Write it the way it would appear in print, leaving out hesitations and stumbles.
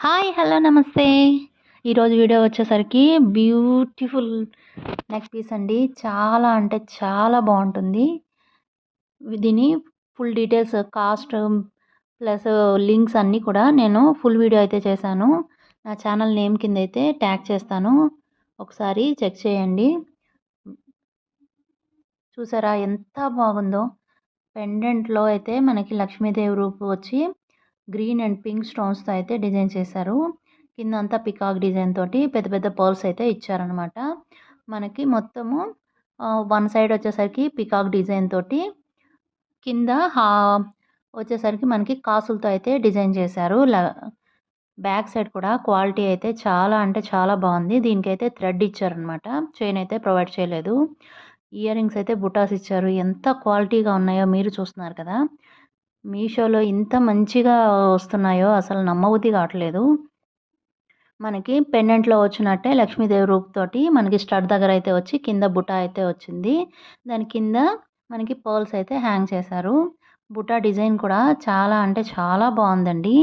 Hi! Hello! నమస్తే. ఈరోజు video వచ్చేసరికి బ్యూటిఫుల్ నెక్ పీస్ అండి. చాలా అంటే చాలా బావుంటుంది. దీని full details cost plus links అన్నీ కూడా నేను ఫుల్ వీడియో అయితే చేశాను. నా ఛానల్ నేమ్ కిందైతే ట్యాగ్ చేస్తాను. ఒకసారి చెక్ చేయండి. చూసారా ఎంత బాగుందో! పెండెంట్‌లో అయితే మనకి లక్ష్మీదేవి రూపు వచ్చి గ్రీన్ అండ్ పింక్ స్టోన్స్‌తో అయితే డిజైన్ చేశారు. కిందంతా పికాక్ డిజైన్ తోటి పెద్ద పెద్ద పర్ల్స్ అయితే ఇచ్చారనమాట. మనకి మొత్తము వన్ సైడ్ వచ్చేసరికి పికాక్ డిజైన్ తోటి కింద వచ్చేసరికి మనకి కాసులతో అయితే డిజైన్ చేశారు. బ్యాక్ సైడ్ కూడా క్వాలిటీ అయితే చాలా అంటే చాలా బావుంది. దీనికైతే థ్రెడ్ ఇచ్చారనమాట. చైన్ అయితే ప్రొవైడ్ చేయలేదు. ఇయర్ రింగ్స్ అయితే బుటాస్ ఇచ్చారు. ఎంత క్వాలిటీగా ఉన్నాయో మీరు చూస్తున్నారు కదా! మీషోలో ఇంత మంచిగా వస్తున్నాయో అసలు నమ్మబుద్ధి కావట్లేదు. మనకి పెండెంట్‌లో వచ్చినట్టే లక్ష్మీదేవి రూపుతోటి మనకి స్టడ్ దగ్గర అయితే వచ్చి కింద బుటా అయితే వచ్చింది. దాని కింద మనకి పర్ల్స్ అయితే హ్యాంగ్ చేశారు. బుటా డిజైన్ కూడా చాలా అంటే చాలా బావుందండి.